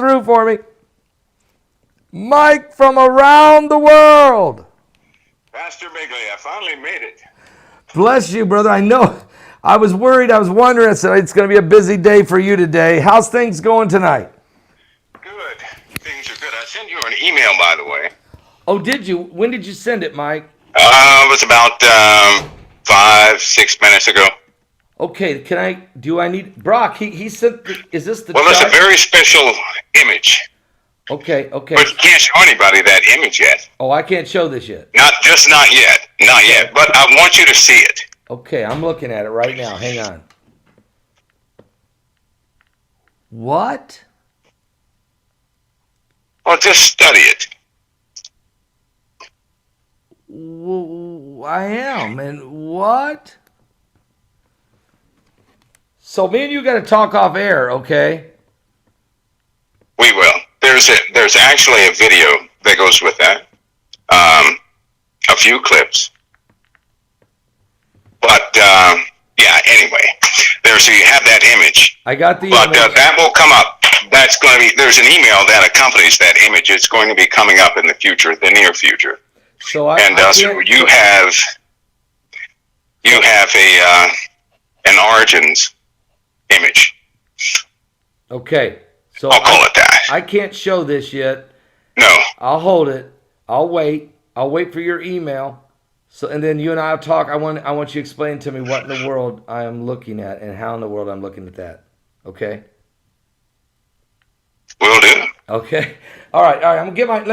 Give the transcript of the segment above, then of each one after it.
through for me. Mike from around the world. Pastor Begley, I finally made it. Bless you, brother. I know. I was worried. I was wondering. I said, it's going to be a busy day for you today. How's things going tonight? Good. Things are good. I sent you an email, by the way. Oh, did you? When did you send it, Mike? It was about 5-6 minutes ago. Okay, do I need, Brock, he sent, is this the Well, chart? it's a very special image. Okay. But you can't show anybody that image yet. Oh, I can't show this yet. Not yet. Not yet. But I want you to see it. Okay, I'm looking at it right now. Hang on. What? Well, just study it. I am. And what? So me and you got to talk off air, okay? We will. There's actually a video that goes with that. A few clips. But yeah. Anyway, so you have that image. I got the. But that will come up. That's going to be. There's an email that accompanies that image. It's going to be coming up in the future, the near future. So so you have an origins image. Okay. So I'll call it that. I can't show this yet. No. I'll hold it. I'll wait. I'll wait for your email. So, and then you and I will talk. I want you to explain to me what in the world I am looking at and how in the world I'm looking at that. Okay? Will do. Okay. All right. Let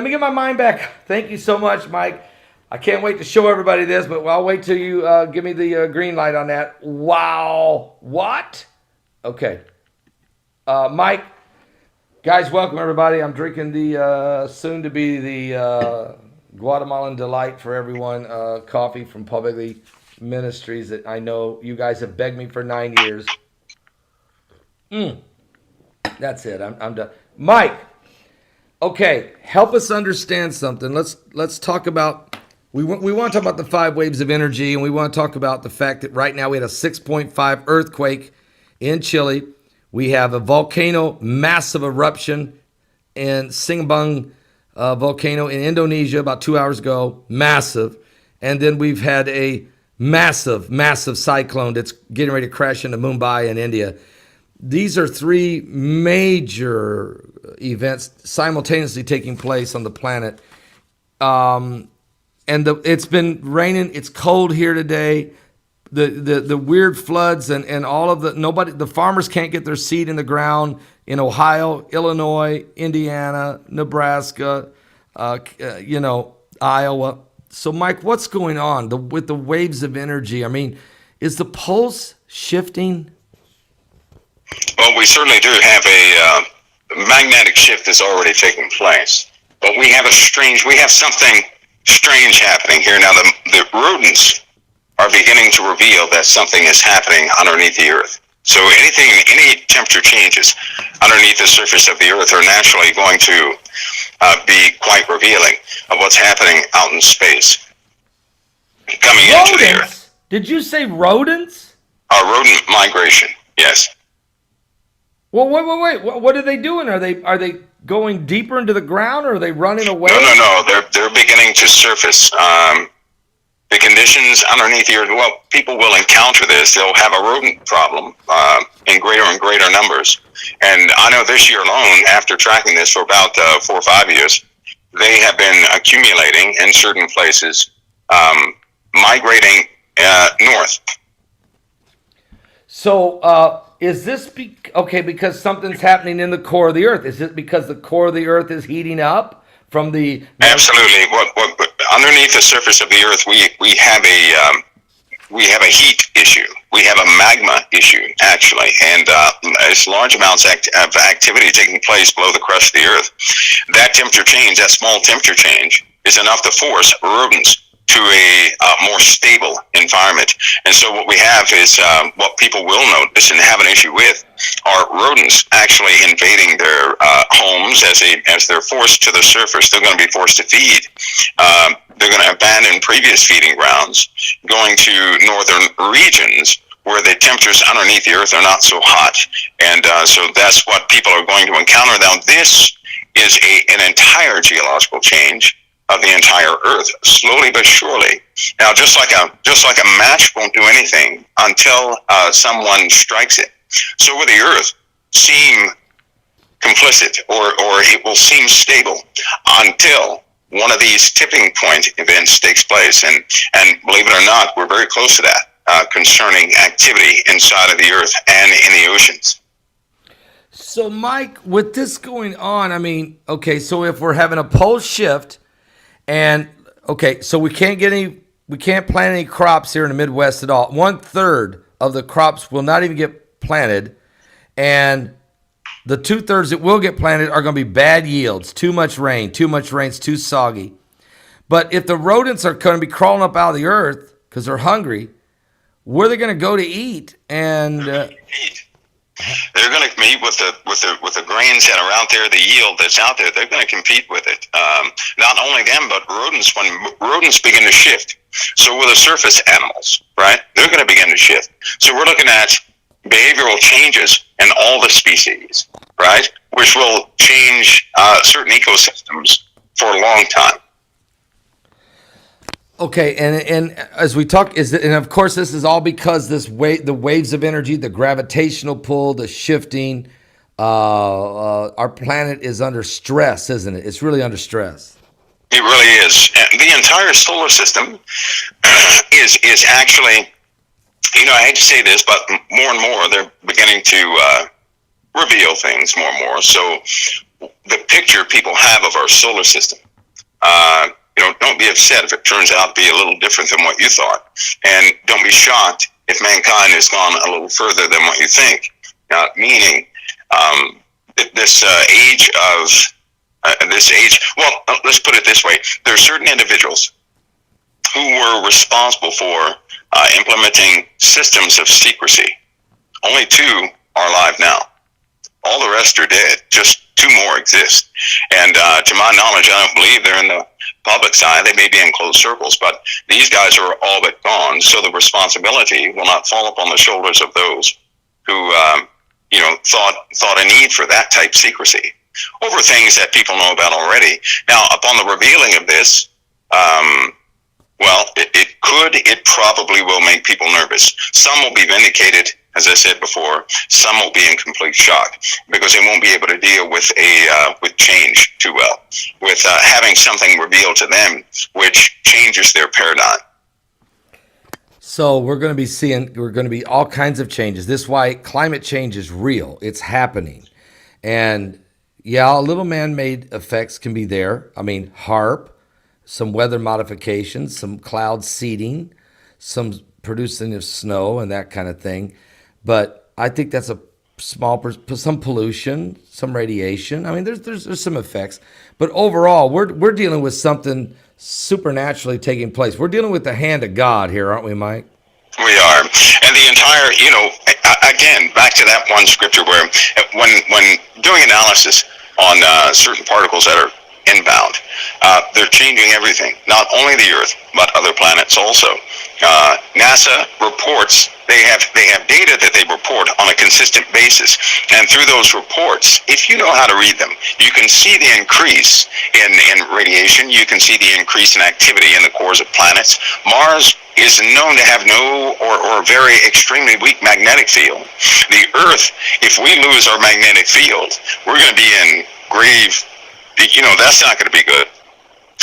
me get my mind back. Thank you so much, Mike. I can't wait to show everybody this, but I'll wait till you give me the green light on that. Wow. What? Okay. Mike, guys, welcome everybody. I'm drinking the soon to be the Guatemalan Delight for everyone coffee from Begley Ministries that I know you guys have begged me for 9 years. That's it. I'm done. Mike, okay, help us understand something. Let's talk about. We want to talk about the 5 waves of energy, and we want to talk about the fact that right now we had a 6.5 earthquake in Chile. We have a volcano, massive eruption in Sinabung volcano in Indonesia about 2 hours ago, massive. And then we've had a massive cyclone that's getting ready to crash into Mumbai in India. These are 3 major events simultaneously taking place on the planet. And it's been raining. It's cold here today. The weird floods and all of the farmers can't get their seed in the ground in Ohio, Illinois, Indiana, Nebraska, Iowa. So Mike, what's going on with the waves of energy? I mean, is the pulse shifting? Well, we certainly do have a magnetic shift that's already taking place, but we have something strange happening here now. The rodents are beginning to reveal that something is happening underneath the earth. So any temperature changes underneath the surface of the earth are naturally going to be quite revealing of what's happening out in space, coming into the earth. Did you say rodents? Rodent migration, yes. Well, wait. What are they doing? Are they going deeper into the ground, or are they running away? No. They're beginning to surface. The conditions underneath the earth, well, people will encounter this. They'll have a rodent problem in greater and greater numbers. And I know this year alone, after tracking this for about 4 or 5 years, they have been accumulating in certain places, migrating north. So is this because something's happening in the core of the earth? Is it because the core of the earth is heating up from the... Absolutely. What underneath the surface of the earth, we have a heat issue. We have a magma issue, actually, and it's large amounts of activity taking place below the crust of the earth. That temperature change, that small temperature change, is enough to force rodents to a more stable environment. And so what we have is what people will notice and have an issue with are rodents actually invading their homes as they're forced to the surface. They're going to be forced to feed. They're going to abandon previous feeding grounds, going to northern regions where the temperatures underneath the Earth are not so hot. And so that's what people are going to encounter. Now, this is an entire geological change of the entire Earth, slowly but surely. Now, just like a match won't do anything until someone strikes it, so will the Earth seem complicit, or it will seem stable until one of these tipping point events takes place. And believe it or not, we're very close to that concerning activity inside of the Earth and in the oceans. So, Mike, with this going on, I mean, okay, so if we're having a pole shift, and okay, so we can't plant any crops here in the Midwest at all. 1/3 of the crops will not even get planted, and the 2/3 that will get planted are going to be bad yields, too much rain, it's too soggy. But if the rodents are going to be crawling up out of the earth because they're hungry, where are they going to go to eat? And they're going to meet with the grains that are out there, the yield that's out there. They're going to compete with it. Not only them, but rodents. When rodents begin to shift, so will the surface animals, right? They're going to begin to shift. So we're looking at behavioral changes in all the species, right? Which will change certain ecosystems for a long time. okay, and as we talk, and of course this is all because the waves of energy, the gravitational pull, the shifting. Our planet is under stress, isn't it? It's really under stress. It really is. And the entire solar system is actually, I hate to say this, but more and more they're beginning to reveal things more and more. So the picture people have of our solar system, don't be upset if it turns out to be a little different than what you thought. And don't be shocked if mankind has gone a little further than what you think. Meaning, this age, well, let's put it this way. There are certain individuals who were responsible for implementing systems of secrecy. Only 2 are alive now. All the rest are dead. Just 2 more exist. And to my knowledge, I don't believe they're in the public's eye. They may be in closed circles, but these guys are all but gone. So the responsibility will not fall upon the shoulders of those who, thought a need for that type secrecy over things that people know about already. Now, upon the revealing of this, it probably will make people nervous. Some will be vindicated, as I said before. Some will be in complete shock because they won't be able to deal with with change too well, with having something revealed to them which changes their paradigm. So we're going to be all kinds of changes. This is why climate change is real. It's happening. And yeah, a little man-made effects can be there. I mean, HARP, some weather modifications, some cloud seeding, some producing of snow and that kind of thing. But I think that's a some pollution, some radiation. I mean, there's some effects. But overall, we're dealing with something supernaturally taking place. We're dealing with the hand of God here, aren't we, Mike? We are. And the entire, again, back to that one scripture where when doing analysis on certain particles that are inbound, they're changing everything, not only the Earth, but other planets also. NASA reports, they have data that they report on a consistent basis. And through those reports, if you know how to read them, you can see the increase in radiation. You can see the increase in activity in the cores of planets. Mars is known to have no or very extremely weak magnetic field. The Earth, if we lose our magnetic field, we're going to be in grave, that's not going to be good.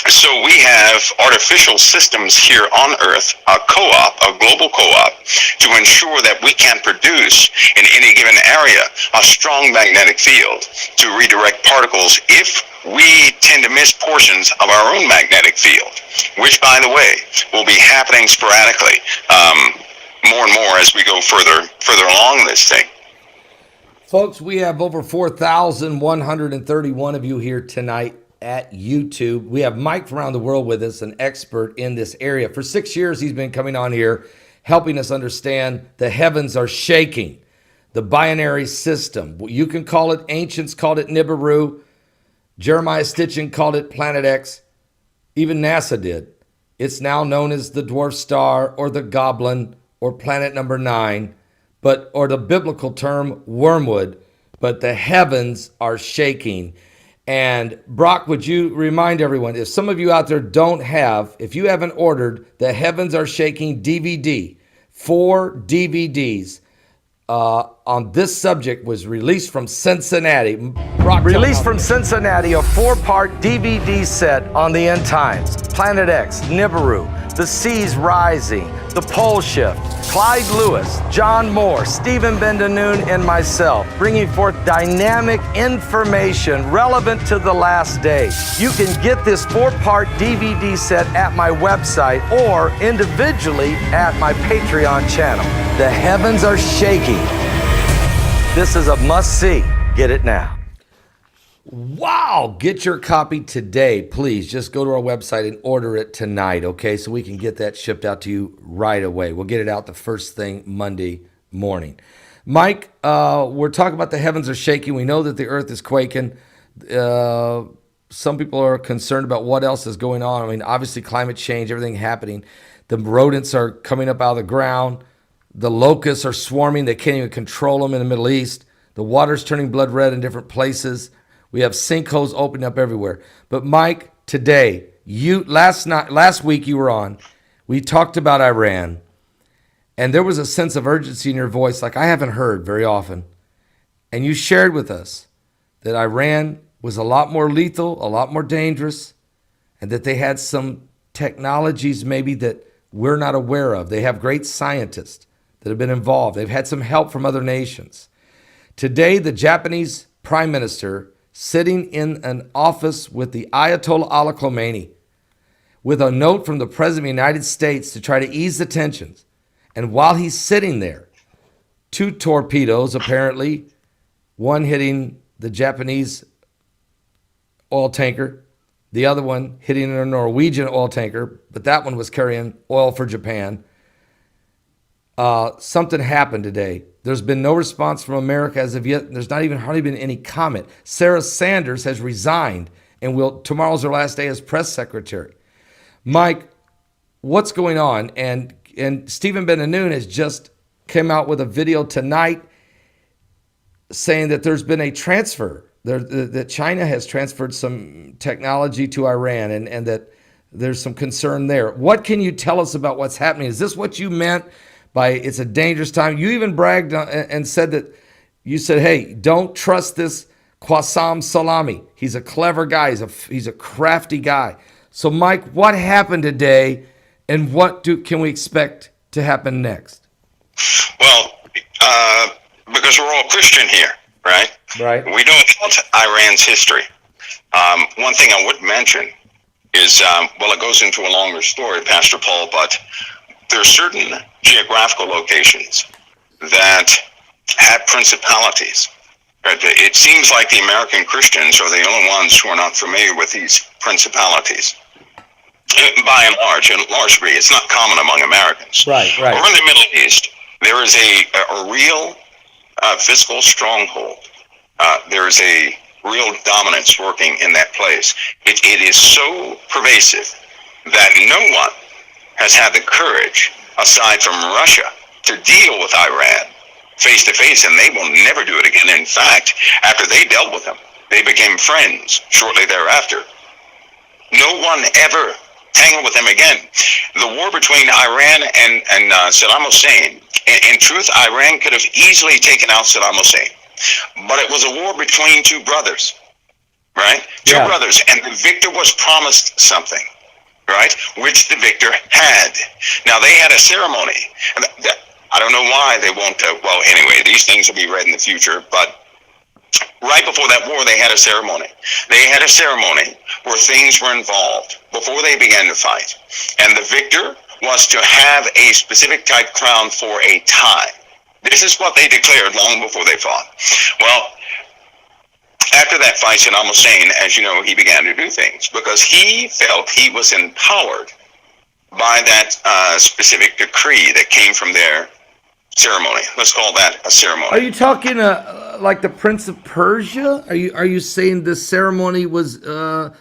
So we have artificial systems here on Earth, a global co-op, to ensure that we can produce in any given area a strong magnetic field to redirect particles if we tend to miss portions of our own magnetic field, which, by the way, will be happening sporadically more and more as we go further along this thing. Folks, we have over 4,131 of you here tonight at YouTube. We have Mike from around the world with us, an expert in this area. For 6 years, he's been coming on here, helping us understand the heavens are shaking, the binary system. You can call it, ancients called it Nibiru, Jeremiah Stitchin called it Planet X, even NASA did. It's now known as the dwarf star or the goblin or planet number 9. or the biblical term wormwood, but the heavens are shaking. And Brock, would you remind everyone, if some of you out there if you haven't ordered the Heavens Are Shaking DVD, 4 DVDs on this subject was released from Cincinnati. Brock, released from Cincinnati, a 4-part DVD set on the end times. Planet X, Nibiru, the seas rising, the pole shift, Clyde Lewis, John Moore, Stephen Ben-Danoon, and myself, bringing forth dynamic information relevant to the last day. You can get this 4-part DVD set at my website or individually at my Patreon channel. The heavens are shaking. This is a must-see. Get it now. Wow, get your copy today, please. Just go to our website and order it tonight, okay? So we can get that shipped out to you right away. We'll get it out the first thing Monday morning. Mike, we're talking about the heavens are shaking. We know that the earth is quaking. Some people are concerned about what else is going on. I mean, obviously climate change, everything happening. The rodents are coming up out of the ground. The locusts are swarming. They can't even control them in the Middle East. The water's turning blood red in different places. We have sinkholes opening up everywhere. But Mike, today, last week you were on, we talked about Iran, and there was a sense of urgency in your voice like I haven't heard very often. And you shared with us that Iran was a lot more lethal, a lot more dangerous, and that they had some technologies maybe that we're not aware of. They have great scientists that have been involved. They've had some help from other nations. Today, the Japanese Prime Minister sitting in an office with the Ayatollah Ali Khamenei with a note from the President of the United States to try to ease the tensions. And while he's sitting there, 2 torpedoes, apparently, one hitting the Japanese oil tanker, the other one hitting a Norwegian oil tanker, but that one was carrying oil for Japan. Something happened today. There's been no response from America as of yet. There's not even hardly been any comment. Sarah Sanders has resigned, and tomorrow's her last day as press secretary. Mike, what's going on? And Stephen Ben-Danoon has just came out with a video tonight saying that there's been a transfer, that China has transferred some technology to Iran, and that there's some concern there. What can you tell us about what's happening? Is this what you meant by it's a dangerous time? You even bragged and said that you said, hey, don't trust this Qasem Soleimani. He's a clever guy. He's a crafty guy. So, Mike, what happened today, and what can we expect to happen next? Well, because we're all Christian here, right? Right. We know about Iran's history. One thing I would mention is, it goes into a longer story, Pastor Paul, but there are certain geographical locations that have principalities. Right? It seems like the American Christians are the only ones who are not familiar with these principalities. By and large degree, it's not common among Americans. Right. Over in the Middle East, there is a real fiscal stronghold. There is a real dominance working in that place. It is so pervasive that no one has had the courage, aside from Russia, to deal with Iran face to face, and they will never do it again. In fact, after they dealt with them, they became friends shortly thereafter. No one ever tangled with them again. The war between Iran and Saddam Hussein, in truth, Iran could have easily taken out Saddam Hussein, but it was a war between 2 brothers, right? Two brothers, and the victor was promised something, right, which the victor had. Now, they had a ceremony. I don't know why they won't, anyway, these things will be read in the future, but right before that war, they had a ceremony. They had a ceremony where things were involved before they began to fight. And the victor was to have a specific type crown for a time. This is what they declared long before they fought. Well, after that fight, Saddam Hussein, as you know, he began to do things because he felt he was empowered by that specific decree that came from their ceremony. Let's call that a ceremony. Are you talking like the Prince of Persia? Are you saying this ceremony was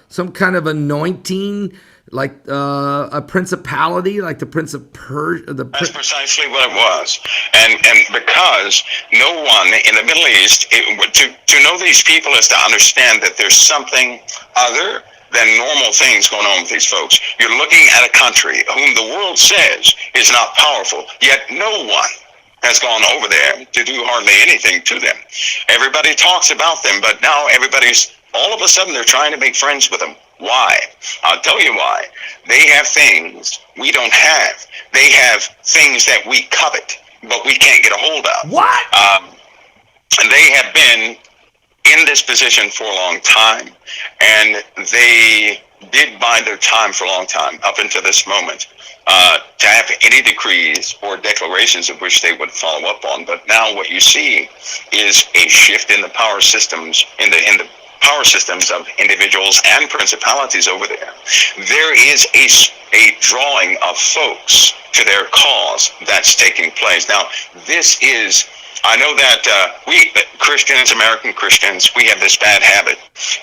some kind of anointing, like a principality, like the Prince of Persia? That's precisely what it was, and because no one in the Middle East, to know these people is to understand that there's something other than normal things going on with these folks. You're looking at a country whom the world says is not powerful, yet no one has gone over there to do hardly anything to them. Everybody talks about them, but now everybody's, all of a sudden, they're trying to make friends with them. Why? I'll tell you why. They have things we don't have. They have things that we covet, but we can't get a hold of. What? And they have been in this position for a long time, and they did bide their time for a long time up until this moment to have any decrees or declarations of which they would follow up on. But now what you see is a shift in the power systems, in the power systems of individuals and principalities over there. There is a drawing of folks to their cause that's taking place. Now, this is, I know that we Christians, American Christians, we have this bad habit.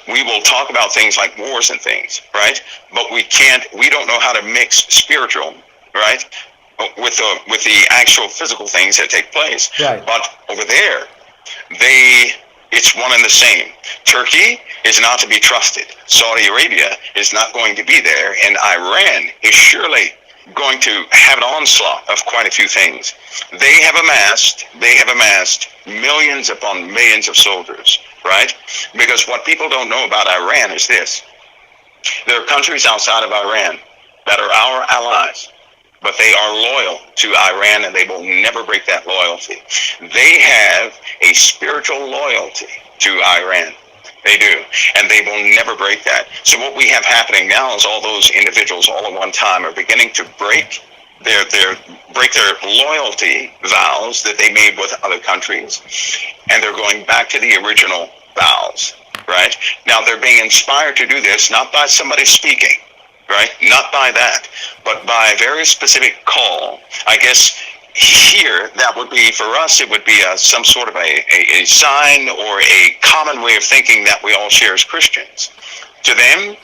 We will talk about things like wars and things, right? But we don't know how to mix spiritual, right, with the actual physical things that take place. Right. But over there, it's one and the same. Turkey is not to be trusted. Saudi Arabia is not going to be there, and Iran is surely going to have an onslaught of quite a few things. They have amassed millions upon millions of soldiers, right? Because what people don't know about Iran is this. There are countries outside of Iran that are our allies, but they are loyal to Iran, and they will never break that loyalty. They have a spiritual loyalty to Iran. They do, and they will never break that. So what we have happening now is all those individuals all at one time are beginning to break their loyalty vows that they made with other countries, and they're going back to the original vows, right? Now they're being inspired to do this not by somebody speaking, right? Not by that, but by a very specific call. I guess here, that would be, for us, it would be some sort of a sign or a common way of thinking that we all share as Christians. To them,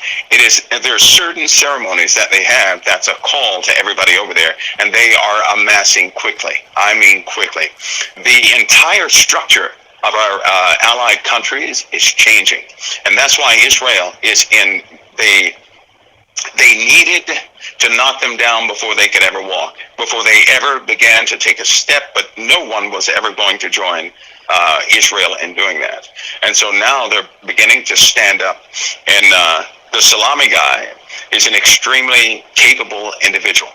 there are certain ceremonies that they have that's a call to everybody over there, and they are amassing quickly. I mean quickly. The entire structure of our allied countries is changing, and that's why Israel is in they needed to knock them down before they could ever walk, before they ever began to take a step, but no one was ever going to join Israel in doing that. And so now they're beginning to stand up, and the Salami guy is an extremely capable individual,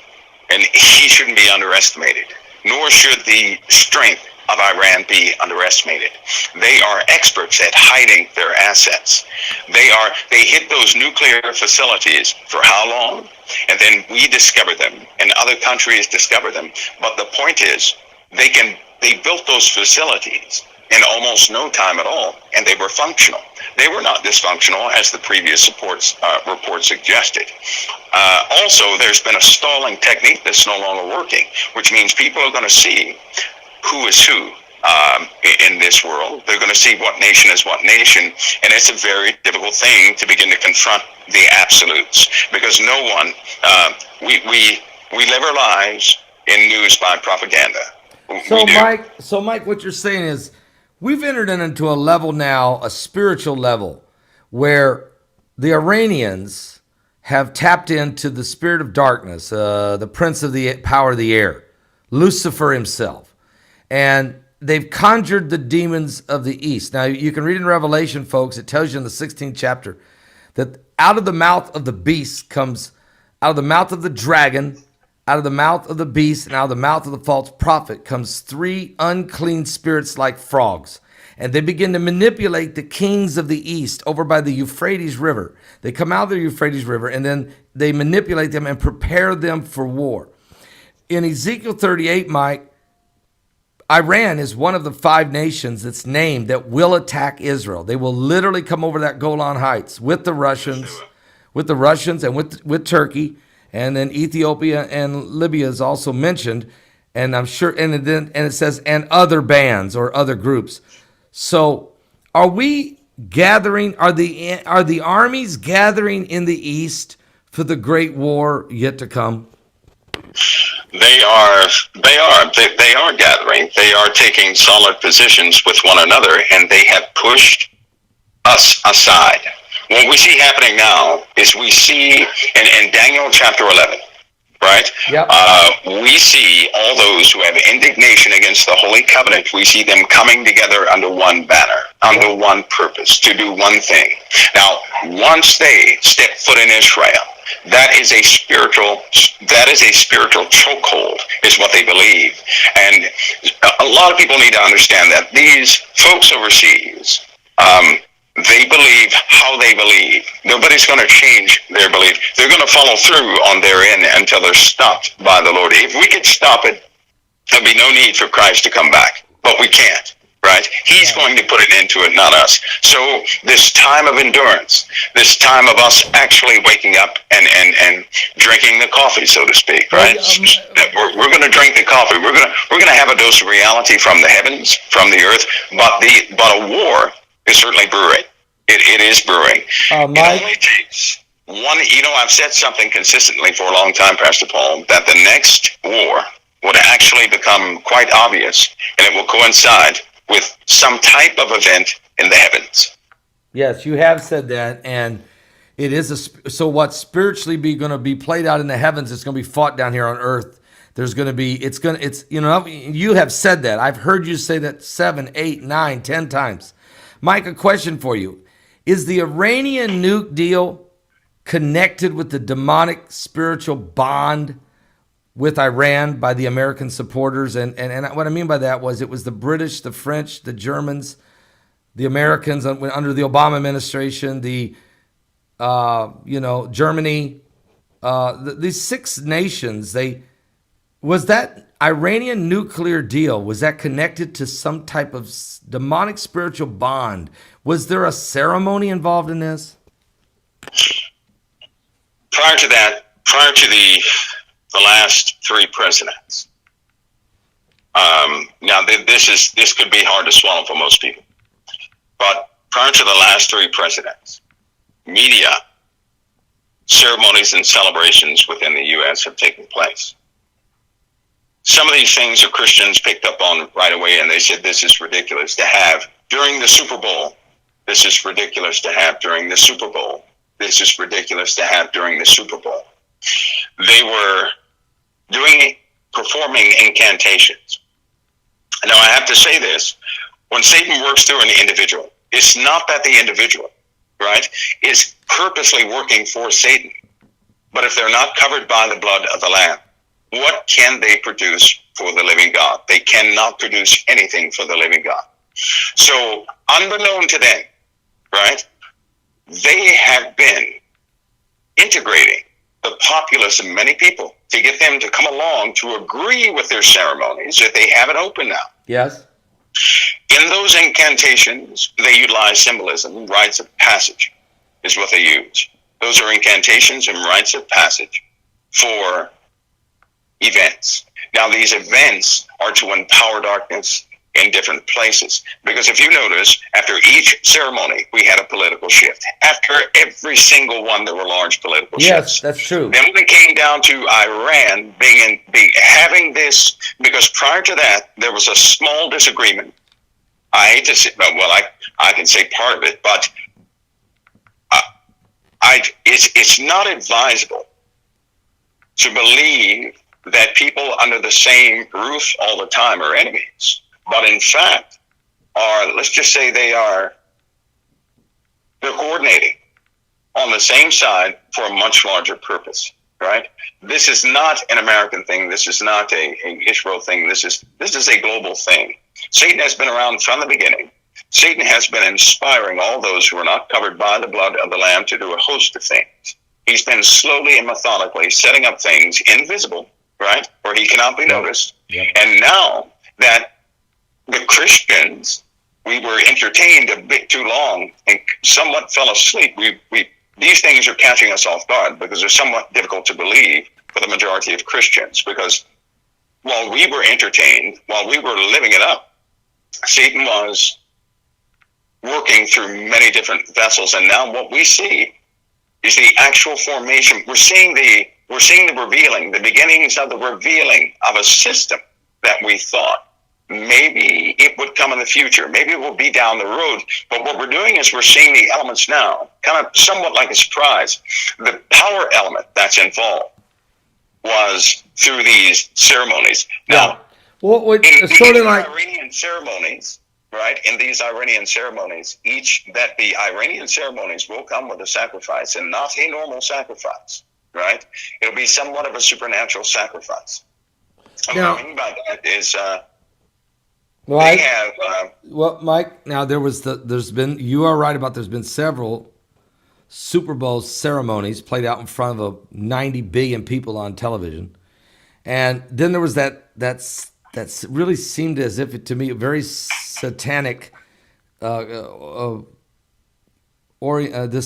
and he shouldn't be underestimated, nor should the strength of Iran be underestimated. They are experts at hiding their assets. They hit those nuclear facilities for how long? And then we discover them, and other countries discover them. But the point is, they built those facilities in almost no time at all, and they were functional. They were not dysfunctional, as the previous report suggested. Also, there's been a stalling technique that's no longer working, which means people are going to see who is who in this world. They're going to see what nation is what nation, and it's a very difficult thing to begin to confront the absolutes, because no one, we live our lives in news by propaganda. So Mike, what you're saying is we've entered into a level now, a spiritual level, where the Iranians have tapped into the spirit of darkness, the prince of the power of the air, Lucifer himself. And they've conjured the demons of the east. Now, you can read in Revelation, folks, it tells you in the 16th chapter that out of the mouth of the beast comes, out of the mouth of the dragon, out of the mouth of the beast, and out of the mouth of the false prophet comes 3 unclean spirits like frogs. And they begin to manipulate the kings of the east over by the Euphrates River. They come out of the Euphrates River, and then they manipulate them and prepare them for war. In Ezekiel 38, Mike, Iran is one of the 5 nations that's named that will attack Israel. They will literally come over that Golan Heights with the Russians and with Turkey, and then Ethiopia and Libya is also mentioned. and I'm sure, and it says and other bands or other groups. So, are we gathering? Are the armies gathering in the east for the great war yet to come? They are gathering. They are taking solid positions with one another, and they have pushed us aside. What we see happening now is we see in Daniel chapter 11, right? Yep. We see all those who have indignation against the Holy Covenant. We see them coming together under one banner, under one purpose, to do one thing. Now, once they step foot in Israel, that is a spiritual chokehold, is what they believe. And a lot of people need to understand that these folks overseas, they believe how they believe. Nobody's going to change their belief. They're going to follow through on their end until they're stopped by the Lord. If we could stop it, there'd be no need for Christ to come back. But we can't, right? He's going to put an end to it, not us. So this time of endurance, this time of us actually waking up and drinking the coffee, so to speak, right? We're going to drink the coffee. We're going to have a dose of reality from the heavens, from the earth. But a war is certainly brewing. It is brewing. It only takes one. I've said something consistently for a long time, Pastor Paul, that the next war would actually become quite obvious, and it will coincide with some type of event in the heavens. Yes, you have said that, and it is so what's spiritually going to be played out in the heavens is going to be fought down here on earth. There's going to be, you have said that. I've heard you say that 7, 8, 9, 10 times. Mike, a question for you. Is the Iranian nuke deal connected with the demonic spiritual bond with Iran by the American supporters? And what I mean by that was it was the British, the French, the Germans, the Americans under the Obama administration, Germany, these 6 nations, was that Iranian nuclear deal, was that connected to some type of demonic spiritual bond? Was there a ceremony involved in this? Prior to the last 3 presidents, now this could be hard to swallow for most people, but prior to the last 3 presidents, media ceremonies and celebrations within the U.S. have taken place. Some of these things are Christians picked up on right away, and they said this is ridiculous to have during the Super Bowl. This is ridiculous to have during the Super Bowl. This is ridiculous to have during the Super Bowl. They were performing incantations. Now, I have to say this. When Satan works through an individual, it's not that the individual, right, is purposely working for Satan. But if they're not covered by the blood of the Lamb, what can they produce for the living God? They cannot produce anything for the living God. So, unbeknown to them, right, they have been integrating the populace of many people to get them to come along to agree with their ceremonies that they have it open now. Yes. In those incantations, they utilize symbolism. Rites of passage is what they use. Those are incantations and rites of passage for events. Now, these events are to empower darkness in different places. Because if you notice, after each ceremony, we had a political shift. After every single one, there were large political shifts. Yes, that's true. Then when it came down to Iran having this, because prior to that, there was a small disagreement. I hate to say, I can say part of it, but it's not advisable to believe that people under the same roof all the time are enemies. But in fact, let's just say they're coordinating on the same side for a much larger purpose, right? This is not an American thing. This is not a Israel thing. This is a global thing. Satan has been around from the beginning. Satan has been inspiring all those who are not covered by the blood of the Lamb to do a host of things. He's been slowly and methodically setting up things invisible, right, where he cannot be noticed. Yep. And now that the Christians, we were entertained a bit too long and somewhat fell asleep. These things are catching us off guard because they're somewhat difficult to believe for the majority of Christians, because while we were entertained, while we were living it up, Satan was working through many different vessels. And now what we see is the actual formation. We're seeing the revealing, the beginnings of the revealing of a system that we thought maybe it would come in the future. Maybe it will be down the road. But what we're doing is we're seeing the elements now, kind of somewhat like a surprise. The power element that's involved was through these ceremonies. Now, well, in sort of like Iranian ceremonies, right? In these Iranian ceremonies, the Iranian ceremonies will come with a sacrifice, and not a normal sacrifice, right? It'll be somewhat of a supernatural sacrifice. What I mean by that is Right. they have. Well, Mike, now you are right about there's been several Super Bowl ceremonies played out in front of 90 billion people on television. And then there was that's really seemed as if it, to me, a very satanic, this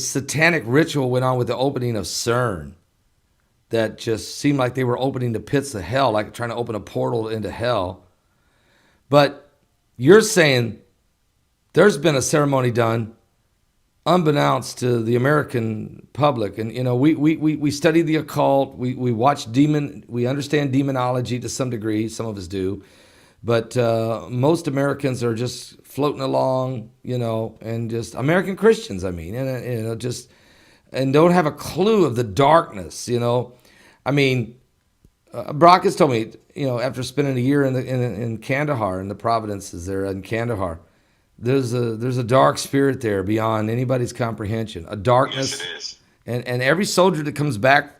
satanic ritual went on with the opening of CERN that just seemed like they were opening the pits of hell, like trying to open a portal into hell. But you're saying there's been a ceremony done unbeknownst to the American public. And, we study the occult. We watch we understand demonology to some degree. Some of us do. But most Americans are just floating along, and just American Christians, I mean, and don't have a clue of the darkness, I mean, Brock has told me, after spending a year in Kandahar, in the provinces there in Kandahar, there's a dark spirit there beyond anybody's comprehension. A darkness, Yes, it is. And every soldier that comes back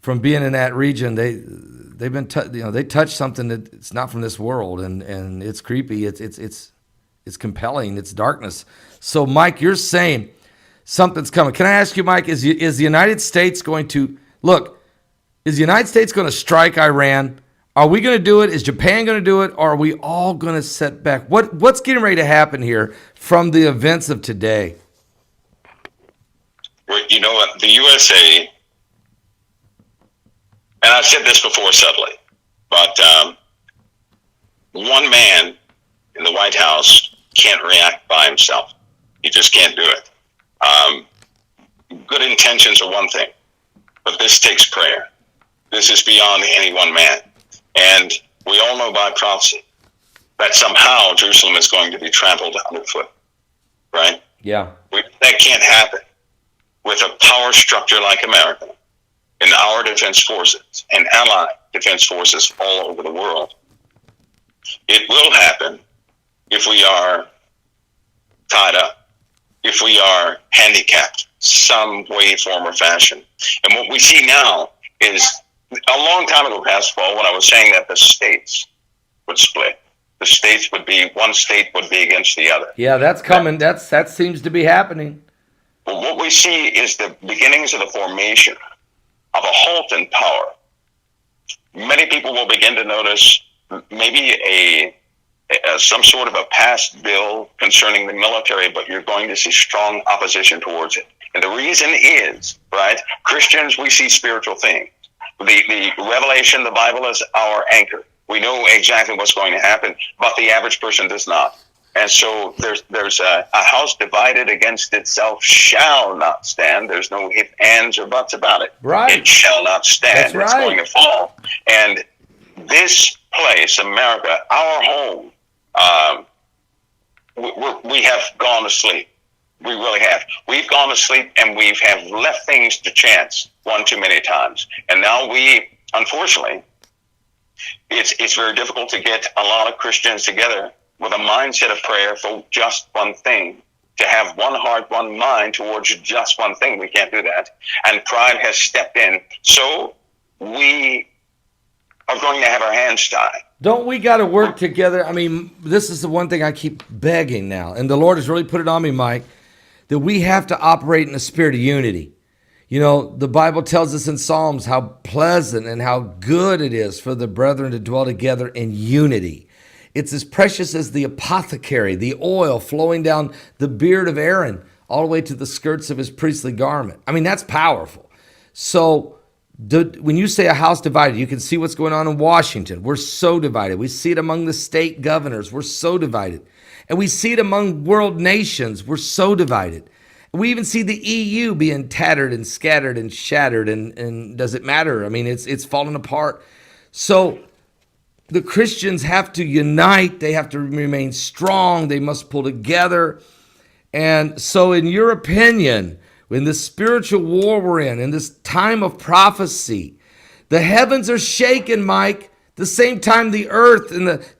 from being in that region, they've been they touch something that it's not from this world, and it's creepy. It's compelling. It's darkness. So, Mike, you're saying something's coming. Can I ask you, Mike? Is the United States going to look? Is the United States going to strike Iran? Are we going to do it? Is Japan going to do it? Or are we all going to set back? What's getting ready to happen here from the events of today? Well, you know what? The USA, and I've said this before subtly, but one man in the White House can't react by himself. He just can't do it. Good intentions are one thing, but this takes prayer. This is beyond any one man. And we all know by prophecy that somehow Jerusalem is going to be trampled underfoot, right? Yeah. That can't happen with a power structure like America and our defense forces and allied defense forces all over the world. It will happen if we are tied up, if we are handicapped some way, form, or fashion. And what we see now is, a long time ago, Pastor Paul, when I was saying that the states would split, one state would be against the other. Yeah, that's coming. That seems to be happening. But what we see is the beginnings of the formation of a halt in power. Many people will begin to notice maybe some sort of a passed bill concerning the military, but you're going to see strong opposition towards it. And the reason is, right, Christians, we see spiritual things. The revelation, the Bible is our anchor. We know exactly what's going to happen, but the average person does not. And so there's a house divided against itself shall not stand. There's no ifs, ands, or buts about it. Right. It shall not stand. That's right. It's going to fall. And this place, America, our home, we have gone to sleep. We really have. We've gone to sleep, and we have left things to chance one too many times. And now unfortunately, it's very difficult to get a lot of Christians together with a mindset of prayer for just one thing, to have one heart, one mind towards just one thing. We can't do that. And pride has stepped in. So we are going to have our hands tied. Don't we got to work together? I mean, this is the one thing I keep begging now, and the Lord has really put it on me, Mike, that we have to operate in a spirit of unity. The Bible tells us in Psalms how pleasant and how good it is for the brethren to dwell together in unity. It's as precious as the apothecary, the oil flowing down the beard of Aaron all the way to the skirts of his priestly garment. I mean, that's powerful. So When you say a house divided, you can see what's going on in Washington. We're so divided. We see it among the state governors. We're so divided. And we see it among world nations. We're so divided. We even see the EU being tattered and scattered and shattered. And does it matter? I mean, it's falling apart. So the Christians have to unite. They have to remain strong. They must pull together. And so, in your opinion, in this spiritual war we're in this time of prophecy, the heavens are shaken, Mike. The same time the earth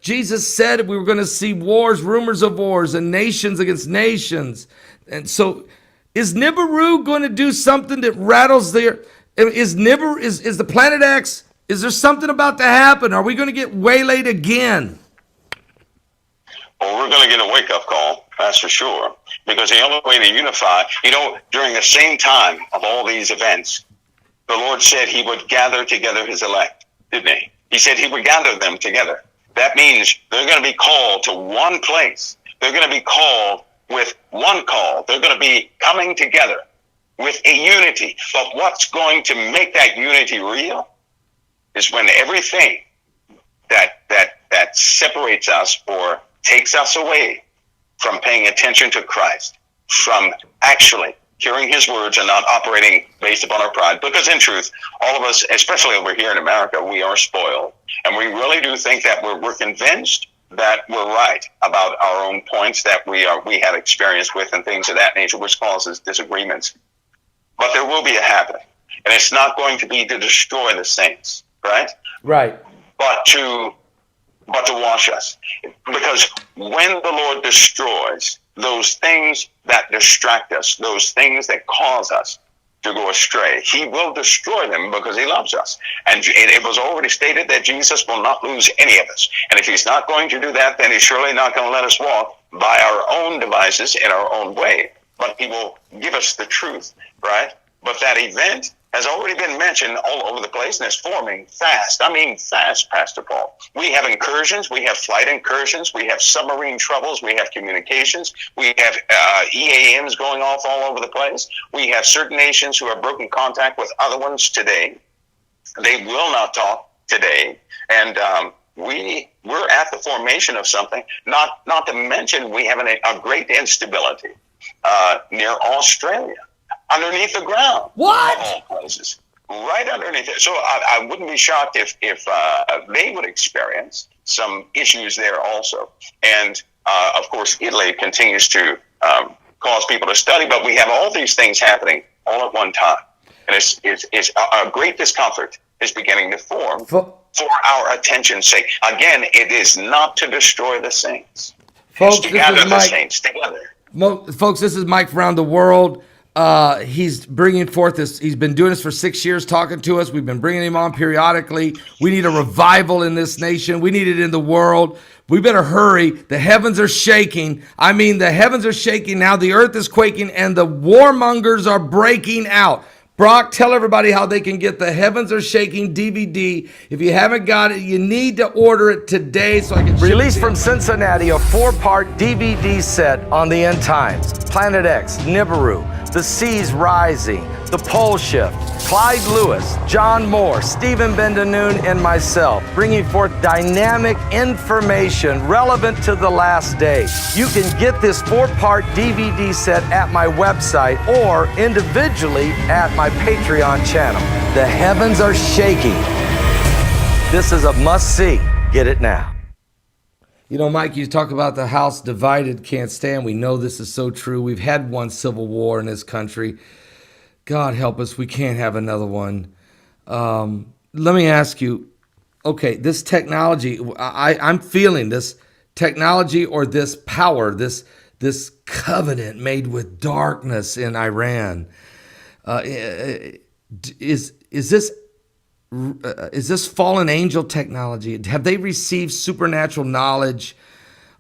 Jesus said we were going to see wars, rumors of wars, and nations against nations. And so, is Nibiru going to do something that rattles is the planet X? Is there something about to happen? Are we going to get waylaid again? Well, we're going to get a wake-up call, that's for sure. Because the only way to unify, during the same time of all these events, the Lord said he would gather together his elect, didn't he? He said he would gather them together. That means they're going to be called to one place. They're going to be called with one call. They're going to be coming together with a unity. But what's going to make that unity real is when everything that separates us or takes us away from paying attention to Christ, from actually hearing his words and not operating based upon our pride. Because in truth, all of us, especially over here in America, we are spoiled. And we really do think that we're convinced that we're right about our own points that we have experience with and things of that nature, which causes disagreements. But there will be a happening. And it's not going to be to destroy the saints, right? Right. But to wash us. Because when the Lord destroys those things that distract us, those things that cause us to go astray, he will destroy them because he loves us. And it was already stated that Jesus will not lose any of us. And if he's not going to do that, then he's surely not going to let us walk by our own devices in our own way. But he will give us the truth, right? But that event has already been mentioned all over the place, and it's forming fast. I mean fast, Pastor Paul. We have incursions. We have flight incursions. We have submarine troubles. We have communications. We have EAMs going off all over the place. We have certain nations who have broken contact with other ones today. They will not talk today. And we're at the formation of something, not to mention we have a great instability near Australia. Underneath the ground. What? Of all places. Right underneath it. So I wouldn't be shocked if they would experience some issues there also. And, of course, Italy continues to cause people to study, but we have all these things happening all at one time. And it's a great discomfort is beginning to form for our attention's sake. Again, it is not to destroy the saints. Folks, it's to gather the saints together. Folks, this is Mike from around the world. He's bringing forth this. He's been doing this for 6 years, talking to us. We've been bringing him on periodically. We need a revival in this nation. We need it in the world. We better hurry. The heavens are shaking. I mean, the heavens are shaking now. The earth is quaking, and the warmongers are breaking out. Brock, tell everybody how they can get the Heavens Are Shaking DVD. If you haven't got it, you need to order it today so I can release from Cincinnati a 4-part DVD set on the end times. Planet X, Nibiru, The Seas Rising, The Pole Shift, Clyde Lewis, John Moore, Stephen Bendanoon, and myself, bringing forth dynamic information relevant to the last day. You can get this 4-part DVD set at my website or individually at my Patreon channel. The heavens are shaking. This is a must-see. Get it now. You know, Mike, you talk about the house divided can't stand. We know this is so true. We've had one civil war in this country. God help us, we can't have another one. Let me ask you, okay, this technology, I'm feeling this technology or this power, this covenant made with darkness in Iran. Is this fallen angel technology? Have they received supernatural knowledge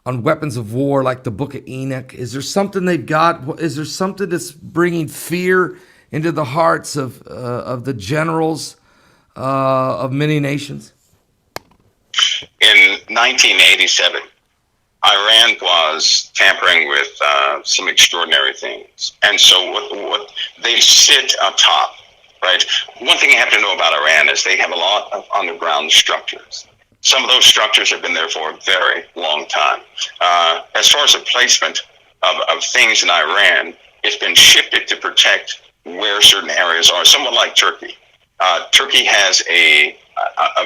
on weapons of war like the Book of Enoch? Is there something they've got? Is there something that's bringing fear into the hearts of the generals of many nations? In 1987, Iran was tampering with some extraordinary things. And so what they sit atop right? One thing you have to know about Iran is they have a lot of underground structures. Some of those structures have been there for a very long time. As far as the placement of things in Iran, it's been shifted to protect where certain areas are. Someone like Turkey. Turkey has a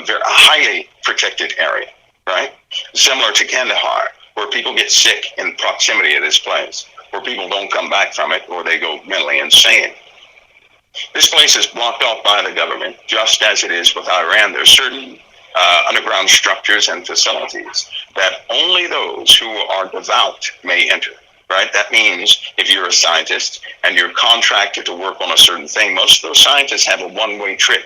very highly protected area, right? Similar to Kandahar, where people get sick in proximity of this place, where people don't come back from it or they go mentally insane. This place is blocked off by the government, just as it is with Iran. There's certain underground structures and facilities that only those who are devout may enter, right? That means if you're a scientist and you're contracted to work on a certain thing, most of those scientists have a one-way trip,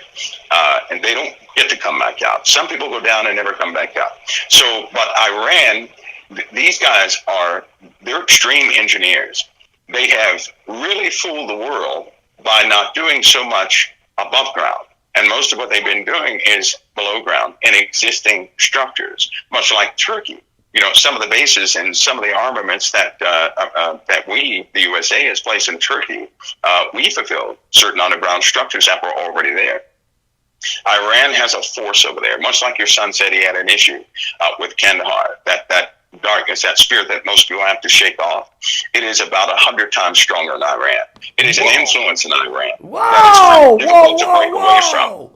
and they don't get to come back out. Some people go down and never come back out. So, but Iran, these guys they're extreme engineers. They have really fooled the world by not doing so much above ground. And most of what they've been doing is below ground in existing structures, much like Turkey. You know, some of the bases and some of the armaments that the USA, has placed in Turkey, we fulfilled certain underground structures that were already there. Iran has a force over there, much like your son said he had an issue with Kandahar, that darkness, that spirit that most people have to shake off. It is about 100 times stronger than Iran. It is an influence in Iran that is very difficult to break away from.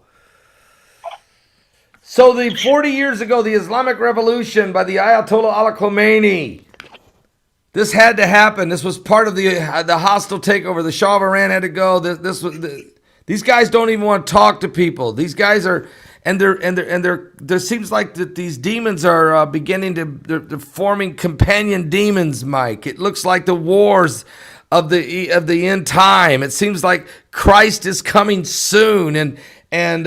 So the 40 years ago, the Islamic Revolution by the Ayatollah Ali Khomeini, this had to happen. This was part of the hostile takeover. The Shah of Iran had to go. These guys don't even want to talk to people. These guys are, there seems like that these demons are beginning they're forming companion demons, Mike. It looks like the wars of the end time. It seems like Christ is coming soon, and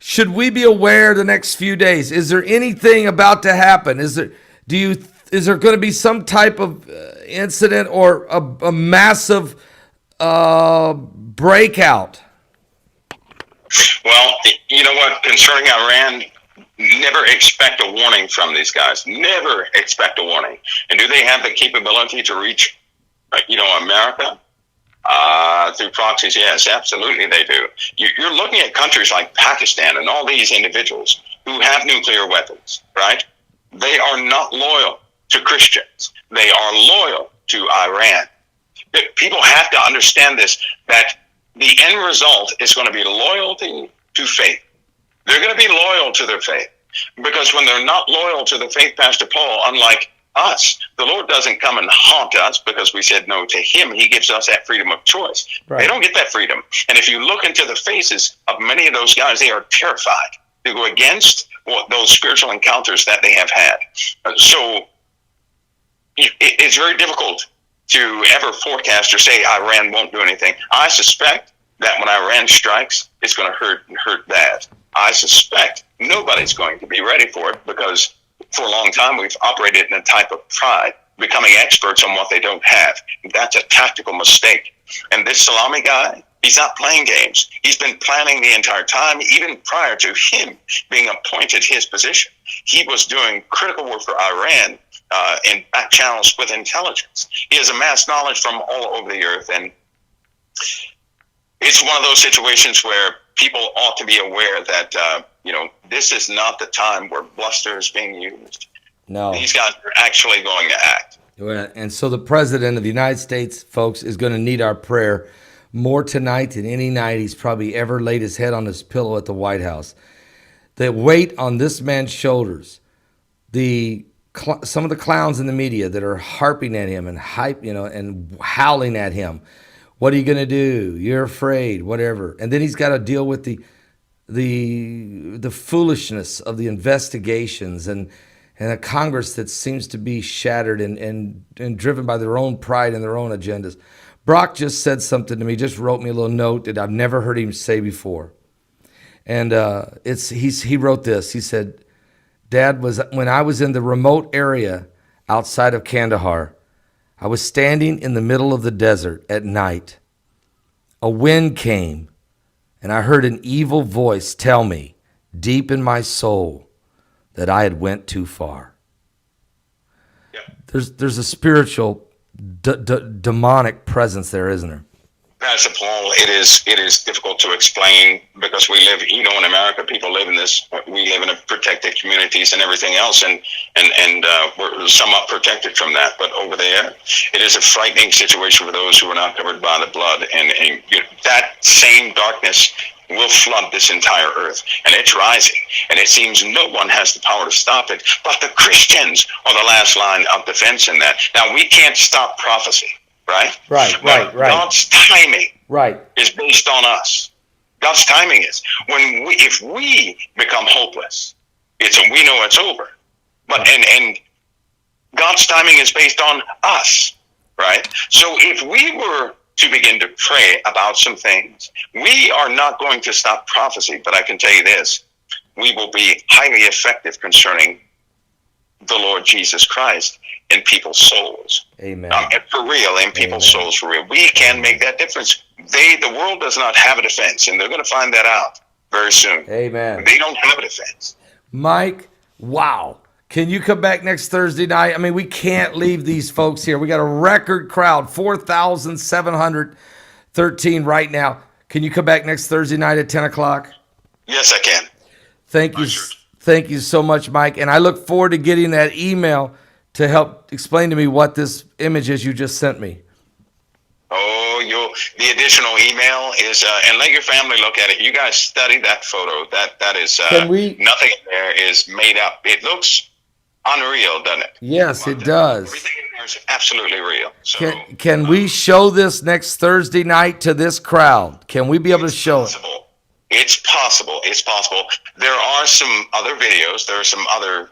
should we be aware the next few days? Is there anything about to happen? Is there going to be some type of incident or a massive breakout? Well, you know what? Concerning Iran, never expect a warning from these guys. Never expect a warning. And do they have the capability to reach, America? Through proxies, yes, absolutely they do. You're looking at countries like Pakistan and all these individuals who have nuclear weapons, right? They are not loyal to Christians. They are loyal to Iran. People have to understand this, that the end result is going to be loyalty to faith. They're going to be loyal to their faith, because when they're not loyal to the faith, Pastor Paul, unlike us, the Lord doesn't come and haunt us because we said no to him. He gives us that freedom of choice. Right. They don't get that freedom. And if you look into the faces of many of those guys, they are terrified to go against those spiritual encounters that they have had. So it's very difficult to ever forecast or say Iran won't do anything. I suspect that when Iran strikes, it's going to hurt bad. I suspect nobody's going to be ready for it, because for a long time we've operated in a type of pride, becoming experts on what they don't have. That's a tactical mistake. And this Salami guy, he's not playing games. He's been planning the entire time, even prior to him being appointed his position. He was doing critical work for Iran in back channels with intelligence. He has amassed knowledge from all over the earth, and it's one of those situations where people ought to be aware that this is not the time where bluster is being used. No, these guys are actually going to act. And so the president of the United States, folks, is going to need our prayer more tonight than any night he's probably ever laid his head on his pillow at the White House. The weight on this man's shoulders, some of the clowns in the media that are harping at him and and howling at him. What are you going to do? You're afraid, whatever. And then he's got to deal with the foolishness of the investigations and a Congress that seems to be shattered and driven by their own pride and their own agendas. Brock just said something to me, just wrote me a little note that I've never heard him say before. And he wrote this. He said, Dad, when I was in the remote area outside of Kandahar, I was standing in the middle of the desert at night. A wind came, and I heard an evil voice tell me, deep in my soul, that I had went too far. Yeah. There's a spiritual, demonic presence there, isn't there? Pastor Paul, it is difficult to explain because we live, in America, people live in this. We live in a protected communities and everything else, and we're somewhat protected from that. But over there, it is a frightening situation for those who are not covered by the blood, and that same darkness will flood this entire earth, and it's rising, and it seems no one has the power to stop it. But the Christians are the last line of defense in that. Now, we can't stop prophecy. Right. God's timing is based on us. God's timing is if we become hopeless, we know it's over. But and God's timing is based on us, right? So if we were to begin to pray about some things, we are not going to stop prophecy. But I can tell you this: we will be highly effective concerning the Lord Jesus Christ in people's souls. Amen. For real, in people's souls, for real. We can make that difference. The world does not have a defense, and they're going to find that out very soon. Amen. They don't have a defense. Mike, wow. Can you come back next Thursday night? I mean, we can't leave these folks here. We got a record crowd, 4,713 right now. Can you come back next Thursday night at 10 o'clock? Yes, I can. Thank you. Thank you so much, Mike. And I look forward to getting that email to help explain to me what this image is you just sent me. Oh, the additional email is, and let your family look at it. You guys study that photo. That is, nothing there is made up. It looks unreal, doesn't it? Yes, it does. Everything in there is absolutely real. So, can we show this next Thursday night to this crowd? Can we be able to show it? It's possible. It's possible. There are some other videos. There are some other.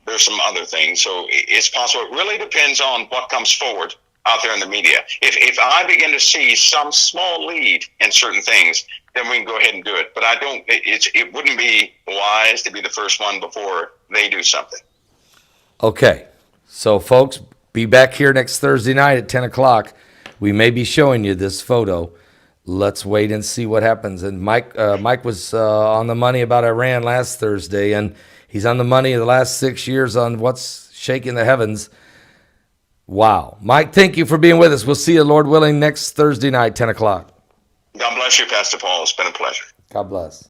There's some other things. So it's possible. It really depends on what comes forward out there in the media. If I begin to see some small lead in certain things, then we can go ahead and do it. But I don't. It wouldn't be wise to be the first one before they do something. Okay. So, folks, be back here next Thursday night at 10 o'clock. We may be showing you this photo. Let's wait and see what happens. And Mike was on the money about Iran last Thursday, and he's on the money the last 6 years on what's shaking the heavens. Wow. Mike, thank you for being with us. We'll see you, Lord willing, next Thursday night, 10 o'clock. God bless you, Pastor Paul. It's been a pleasure. God bless.